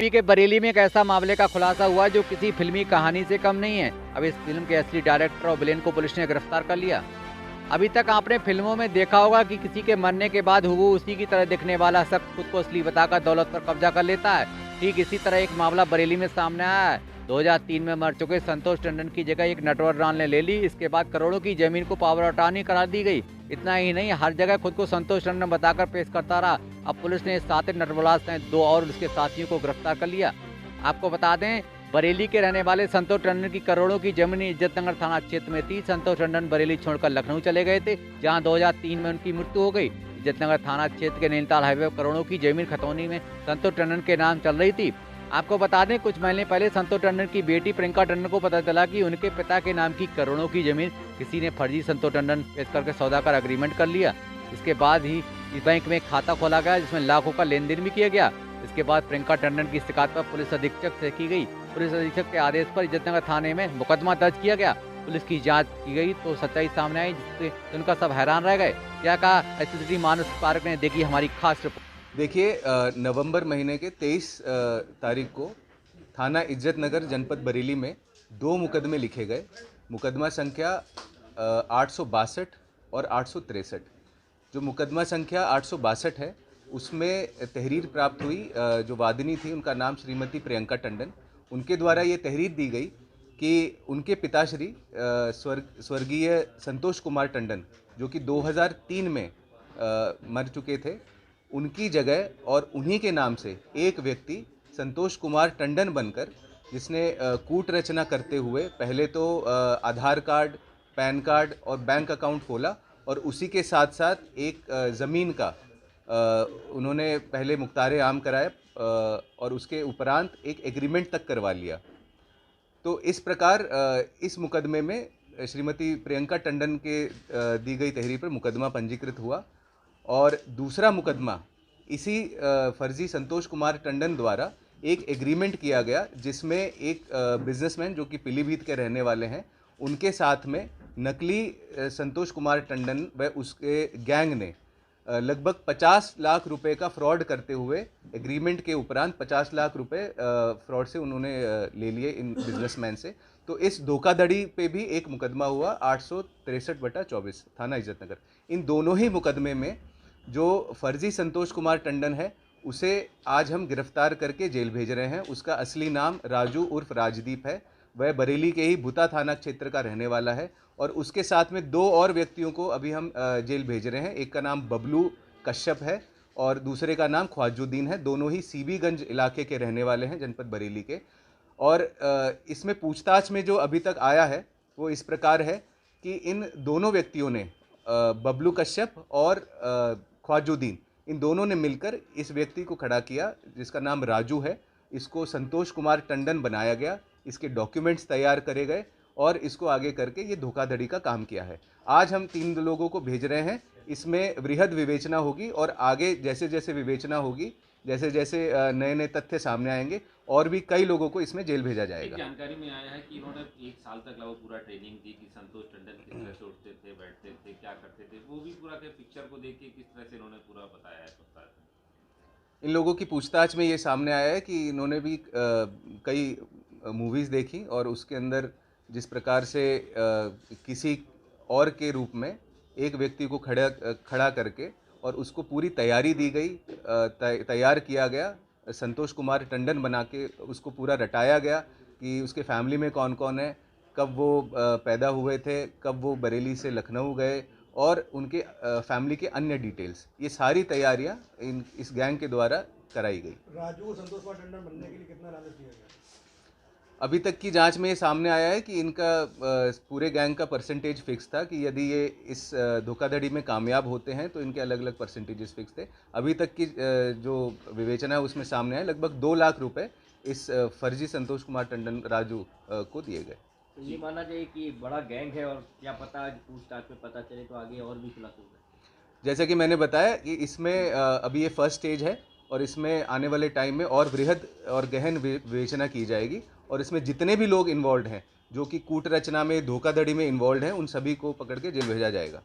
UP के बरेली में एक ऐसा मामले का खुलासा हुआ जो किसी फिल्मी कहानी से कम नहीं है। अब इस फिल्म के असली डायरेक्टर और विलेन को पुलिस ने गिरफ्तार कर लिया। अभी तक आपने फिल्मों में देखा होगा कि किसी के मरने के बाद हूबहू उसी की तरह दिखने वाला शख्स खुद को असली बताकर दौलत पर कब्जा कर लेता है। ठीक इसी तरह एक मामला बरेली में सामने आया है। 2003 में मर चुके संतोष टंडन की जगह एक नटवर रान ने ले ली। इसके बाद करोड़ों की जमीन को पावर अटॉर्नी करा दी गई। इतना ही नहीं, हर जगह खुद को संतोष टंडन बताकर पेश करता रहा। अब पुलिस ने साथिर नटवरलाल सहित 2 और उसके साथियों को गिरफ्तार कर लिया। आपको बता दें, बरेली के रहने वाले संतोष टंडन की करोड़ों की जमीन इज्जतनगर थाना क्षेत्र में थी। संतोष टंडन बरेली छोड़कर लखनऊ चले गए थे, जहां 2003 में उनकी मृत्यु हो गई। इज्जतनगर थाना क्षेत्र के नैनीताल हाईवे पर करोड़ों की जमीन खतौनी में संतोष टंडन के नाम चल रही थी। आपको बता दें, कुछ महीने पहले संतोष टंडन की बेटी प्रियंका टंडन को पता चला कि उनके पिता के नाम की करोड़ों की जमीन किसी ने फर्जी संतोष टंडन पेश करके सौदा कर अग्रीमेंट कर लिया। इसके बाद ही इस बैंक में एक खाता खोला गया जिसमें लाखों का लेन देन भी किया गया। इसके बाद प्रियंका टंडन की शिकायत पर पुलिस अधीक्षक से की गई। पुलिस अधीक्षक के आदेश पर इज्जतनगर थाने में मुकदमा दर्ज किया गया। पुलिस की जांच की गई तो सच्चाई सामने आई, जिससे उनका सब हैरान रह गए। क्या कहा एसपी मानस पार्क ने, देखी हमारी खास रिपोर्ट। देखिए, नवंबर महीने के 23 तारीख को थाना इज्जतनगर जनपद बरेली में 2 मुकदमे लिखे गए। मुकदमा संख्या 862 और 863। जो मुकदमा संख्या 862 है उसमें तहरीर प्राप्त हुई। जो वादिनी थी उनका नाम श्रीमती प्रियंका टंडन। उनके द्वारा ये तहरीर दी गई कि उनके पिताश्री स्वर्गीय संतोष कुमार टंडन, जो कि 2003 में मर चुके थे, उनकी जगह और उन्हीं के नाम से एक व्यक्ति संतोष कुमार टंडन बनकर, जिसने कूट रचना करते हुए पहले तो आधार कार्ड, पैन कार्ड और बैंक अकाउंट खोला और उसी के साथ साथ एक ज़मीन का उन्होंने पहले मुख्तारे आम कराया और उसके उपरांत एक एग्रीमेंट तक करवा लिया। तो इस प्रकार इस मुकदमे में श्रीमती प्रियंका टंडन के दी गई तहरीर पर मुकदमा पंजीकृत हुआ। और दूसरा मुकदमा इसी फर्जी संतोष कुमार टंडन द्वारा एक एग्रीमेंट किया गया, जिसमें एक बिजनेसमैन जो कि पीलीभीत के रहने वाले हैं, उनके साथ में नकली संतोष कुमार टंडन व उसके गैंग ने लगभग 50 लाख रुपए का फ्रॉड करते हुए एग्रीमेंट के उपरांत 50 लाख रुपए फ्रॉड से उन्होंने ले लिए इन बिजनेसमैन से। तो इस धोखाधड़ी पे भी एक मुकदमा हुआ 863/24 थाना इज्जतनगर। इन दोनों ही मुकदमे में जो फर्जी संतोष कुमार टंडन है उसे आज हम गिरफ्तार करके जेल भेज रहे हैं। उसका असली नाम राजू उर्फ राजदीप है। वह बरेली के ही भुता थाना क्षेत्र का रहने वाला है और उसके साथ में 2 और व्यक्तियों को अभी हम जेल भेज रहे हैं। एक का नाम बबलू कश्यप है और दूसरे का नाम ख्वाजुद्दीन है। दोनों ही सीबीगंज इलाके के रहने वाले हैं, जनपद बरेली के। और इसमें पूछताछ में जो अभी तक आया है वो इस प्रकार है कि इन दोनों व्यक्तियों ने, बबलू कश्यप और ख्वाजुद्दीन, इन दोनों ने मिलकर इस व्यक्ति को खड़ा किया जिसका नाम राजू है। इसको संतोष कुमार टंडन बनाया गया, इसके डॉक्यूमेंट्स तैयार करे गए और इसको आगे करके ये धोखाधड़ी का काम किया है। आज हम 3 लोगों को भेज रहे हैं। इसमें वृहद विवेचना होगी और आगे जैसे जैसे विवेचना होगी, जैसे जैसे नए नए तथ्य सामने आएंगे और भी कई लोगों को इसमें जेल भेजा जाएगा। जानकारी में आया है कि इन्होंने 1 साल तक लगभग पूरा ट्रेनिंग दी कि संतोष टंडन किस तरह से उठते थे, बैठते थे, क्या करते थे, वो भी पूरा के पिक्चर को देख के किस तरह से इन्होंने पूरा बताया है। इन लोगों की पूछताछ में ये सामने आया है कि इन्होंने भी कई मूवीज़ देखी और उसके अंदर जिस प्रकार से किसी और के रूप में एक व्यक्ति को खड़ा करके और उसको पूरी तैयारी दी गई, तैयार किया गया, संतोष कुमार टंडन बना के उसको पूरा रटाया गया कि उसके फैमिली में कौन कौन है, कब वो पैदा हुए थे, कब वो बरेली से लखनऊ गए और उनके फैमिली के अन्य डिटेल्स, ये सारी तैयारियां इस गैंग के द्वारा कराई गई। राजू को संतोष कुमार टंडन बनने के लिए कितना लालच दिया गया? अभी तक की जांच में ये सामने आया है कि इनका पूरे गैंग का परसेंटेज फिक्स था कि यदि ये इस धोखाधड़ी में कामयाब होते हैं तो इनके अलग अलग परसेंटेजेस फिक्स थे। अभी तक की जो विवेचना है उसमें सामने आया लगभग 2 लाख रुपए इस फर्जी संतोष कुमार टंडन राजू को दिए गए। तो ये माना जाए कि बड़ा गैंग है और क्या पता पूछताछ में पता चले तो आगे और भी खुलासा होगा। जैसा कि मैंने बताया कि इसमें अभी ये फर्स्ट स्टेज है और इसमें आने वाले टाइम में और वृहद और गहन विवेचना की जाएगी और इसमें जितने भी लोग इन्वॉल्व हैं, जो कि कूट रचना में, धोखाधड़ी में इन्वॉल्व हैं, उन सभी को पकड़ के जेल भेजा जाएगा।